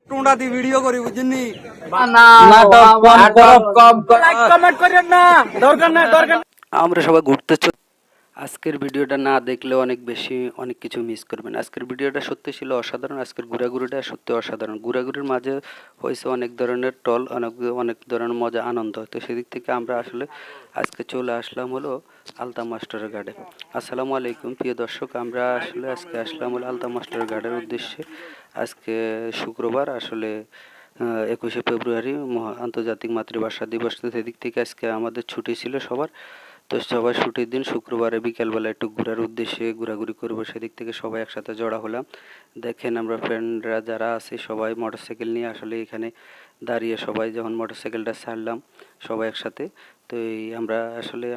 টুন্ডা the video করি বুঝিনি আমরা সবাই ঘুরতে আজকের ভিডিওটা না দেখলে অনেক কিছু মিস করবেন। আজকের ভিডিওটা সত্যি ছিল অসাধারণ। আজকের ঘোরাঘুরিটা সত্যি অসাধারণ। ঘোরাঘুরির মাঝে হয়েছে অনেক ধরনের টল, অনেক ধরনের মজা, আনন্দ। তো সেদিক থেকে আমরা আসলে আজকে চলে আসলাম হলো আলতা মাস্টারের ঘাটে। আসসালামু আলাইকুম প্রিয় দর্শক, আমরা আসলে আজকে আসলাম হলো আলতা মাস্টারের ঘাটের উদ্দেশ্যে। আজকে শুক্রবার, আসলে 21শে ফেব্রুয়ারি আন্তর্জাতিক মাতৃভাষা দিবস। তো সেদিক থেকে আজকে আমাদের ছুটি ছিল সবার। তো সবাই ছুটির দিন শুক্রবারে বিকেলবেলা একটু ঘোরার উদ্দেশ্যে ঘোরাঘুরি করবো, সেদিক থেকে সবাই একসাথে জড়া হলাম। দেখেন আমরা ফ্রেন্ডরা যারা আছি সবাই মোটরসাইকেল নিয়ে আসলে এখানে দাঁড়িয়ে সবাই যখন মোটরসাইকেলটা ছাড়লাম সবাই একসাথে। তো আমরা আসলে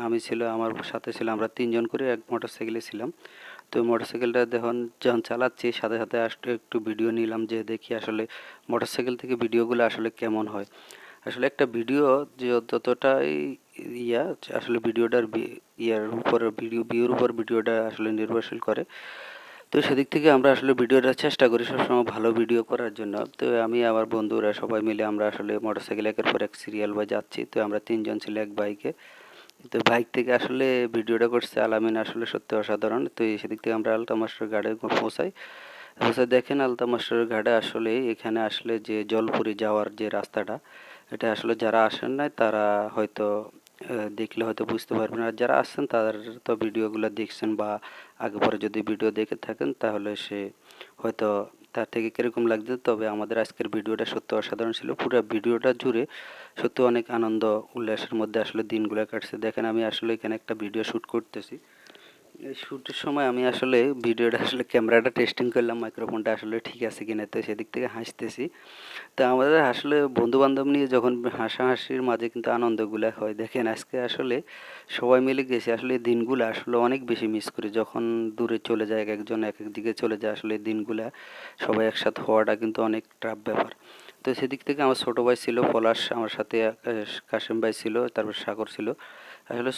আমার সাথে ছিল আমরা 3জন করে এক মোটরসাইকেলে ছিলাম। তো মোটরসাইকেলটা যখন চালাচ্ছি সাথে সাথে আসলে একটু ভিডিও নিলাম, যে দেখি আসলে মোটরসাইকেল থেকে ভিডিওগুলো আসলে কেমন হয়। আসলে একটা ভিডিও যে যতটাই ইয়া আসলে ভিডিওটার ভিউর উপর ভিডিওটা আসলে নির্ভরশীল করে। তো সেদিক থেকে আমরা আসলে ভিডিওটা চেষ্টা করি সবসময় ভালো ভিডিও করার জন্য। তো আমি আমার বন্ধুরা সবাই মিলে আমরা আসলে মোটরসাইকেল একের পর এক সিরিয়াল বাই যাচ্ছি। তো আমরা 3জন ছিল এক বাইকে। তো বাইক থেকে আসলে ভিডিওটা করছে আলামিন, আসলে সত্যি অসাধারণ। তো সেদিক থেকে আমরা আলতা মাস্টার ঘাটে পৌঁছাই। দেখেন আলতা মাস্টার ঘাটে আসলে এখানে আসলে যে জলপুরি যাওয়ার যে রাস্তাটা, এটা আসলে যারা আসেন নাই তারা হয়তো দেখলে হয়তো বুঝতে পারবেন। আর যারা আসছেন তাদের তো ভিডিওগুলো দেখছেন বা আগে পরে যদি ভিডিও দেখে থাকেন তাহলে সে হয়তো তার থেকে কীরকম লাগছে। তবে আমাদের আজকের ভিডিওটা সত্যি অসাধারণ ছিল। পুরো ভিডিওটা জুড়ে সত্যি অনেক আনন্দ উল্লাসের মধ্যে আসলে দিনগুলো কাটছে। দেখেন আমি আসলে এখানে একটা ভিডিও শ্যুট করতেছি। এই শ্যুটের সময় আমি আসলে ভিডিওটা আসলে ক্যামেরাটা টেস্টিং করলাম, মাইক্রোফোনটা আসলে ঠিক আছে কিনা। তো সেদিক থেকে হাসতেছি। তো আমাদের আসলে বন্ধুবান্ধব নিয়ে যখন হাসাহাসির মাঝে কিন্তু আনন্দগুলা হয়। দেখেন আজকে আসলে সবাই মিলে গেছি, আসলে এই দিনগুলো আসলে অনেক বেশি মিস করি। যখন দূরে চলে যায়, এক একজন এক এক দিকে চলে যায়, আসলে এই দিনগুলা সবাই একসাথে হওয়াটা কিন্তু অনেক টাফ ব্যাপার। তো সেদিক থেকে আমার ছোটো ভাই ছিল পলাশ, আমার সাথে কাশেম ভাই ছিল, তারপর সাগর ছিল। আসলে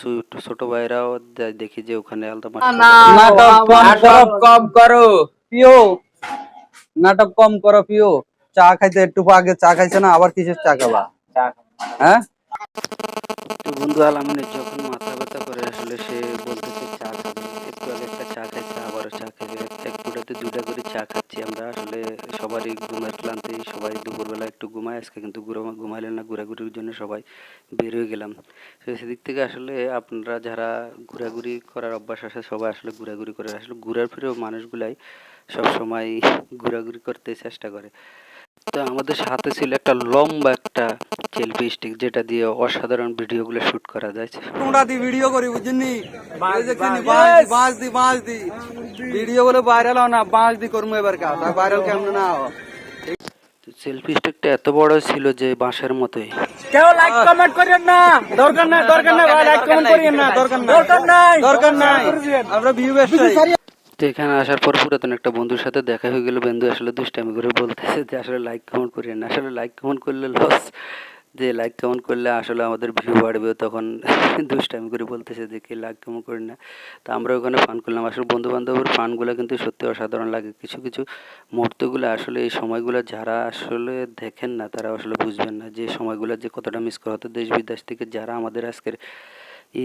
ছোট ভাইরাও দেখি যে ওখানে আলতা নাটক কম করো প্রিয়, নাটক কম করো প্রিয়। চা খাইতে একটু আগে চা খাইছে না, আবার কিসের চা খাবা? হ্যাঁ বন্ধু আলামিনের যখন মাথা ব্যথা করে আসলে সে বলতেছে চা খাবে। একটু আগে একটা চা খাইছে, আবারও চা খাবে। এক ফুটাতে 2টা করে চা খাচ্ছি আমরা। আসলে সবারই ঘুমের ক্লান্তি, সবাই দুপুরবেলা একটু ঘুমায়। আজকে কিন্তু ঘুমাইলেন না, ঘোরাঘুরির জন্য সবাই বের হয়ে গেলাম। তো সেদিক থেকে আসলে আপনারা যারা ঘোরাঘুরি করার অভ্যাস আছে সবাই আসলে ঘোরাঘুরি করে। আসলে ঘোরার ফিরেও মানুষগুলাই সবসময় ঘোরাঘুরি করতে চেষ্টা করে। তো আমাদের সাথে ছিল একটা লম্বা একটা সেলফি স্টিক, যেটা দিয়ে অসাধারণ ভিডিওগুলো শুট করা যায়। টুন্ডা দি ভিডিও করি বুঝিনি, বাঁশ দি ভিডিও গুলো ভাইরাল হয় না, বাঁশ দি করবো এবার কাজ ভাইরাল কেমন না। সেলফি স্টিকটা এত বড় ছিল যে বাঁশের মতোই। কেউ লাইক কমেন্ট করেন না, দরকার নাই ভাই, লাইক কমেন্ট করেন না, দরকার নাই আমরা ভিউ ব্যবসায়ী। তো এখানে আসার পর পুরাতন একটা বন্ধুর সাথে দেখা হয়ে গেল। বন্ধু আসলে দুষ্টামি করে বলতেছে যে আসলে লাইক কমেন্ট করেন না, আসলে লাইক কমেন্ট করলে লস, যে লাইক কমেন্ট করলে আসলে আমাদের ভিউ বাড়বে। তখন দুষ্টামি করে বলতেছে যে কি লাইক কমেন্ট করেন না। তো আমরা ওখানে ফান করলাম। আসলে বন্ধু বান্ধবের ফানগুলো কিন্তু সত্যি অসাধারণ লাগে। কিছু কিছু মুহূর্তগুলো আসলে এই সময়গুলো যারা আসলে দেখেন না তারা আসলে বুঝবেন না যে সময়গুলো যে কতটা মিস করা হতো। দেশ বিদেশ থেকে যারা আমাদের আজকের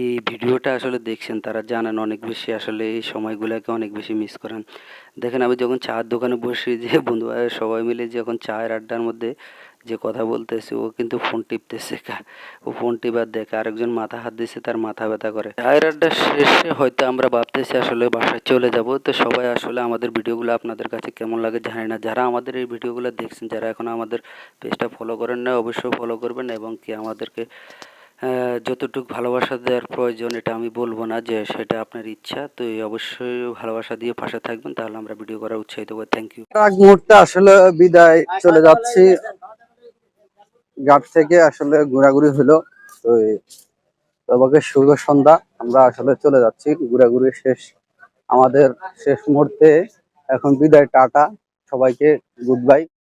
এই ভিডিওটা আসলে দেখছেন তারা জানেন অনেক বেশি আসলে এই সময়গুলোকে অনেক বেশি মিস করেন। দেখেন আমি যখন চায়ের দোকানে বসি, যে বন্ধু সবাই মিলে যখন চায়ের আড্ডার মধ্যে যে কথা বলতেছে, ও কিন্তু ফোন টিপতেছে। ও ফোন টিপার দেখে আরেকজন মাথা হাত দিচ্ছে, তার মাথা ব্যথা করে। চায়ের আড্ডা শেষে হয়তো আমরা ভাবতেছি আসলে বাসায় চলে যাব। তো সবাই আসলে আমাদের ভিডিওগুলো আপনাদের কাছে কেমন লাগে জানি না। যারা আমাদের এই ভিডিওগুলো দেখছেন, যারা এখন আমাদের পেজটা ফলো করেন না, অবশ্যই ফলো করবেন এবং কি আমাদেরকে যতটুকু ভালোবাসা দেওয়ার প্রয়োজন এটা আমি বলবো না, যে সেটা আপনার ইচ্ছা। তো অবশ্যই ভালোবাসা দিয়ে পাশে থাকবেন, তাহলে আমরা ভিডিও করার উৎসাহিত করব। Thank you. এক মুহূর্তে আসলে বিদায় চলে যাচ্ছি ঘাট থেকে। আসলে ঘোরাঘুরি হলো, তো তোমাকে শুভ সন্ধ্যা। আমরা আসলে চলে যাচ্ছি, ঘোরাঘুরি শেষ আমাদের শেষ মুহূর্তে। এখন বিদায়, টাটা সবাইকে, গুড বাই।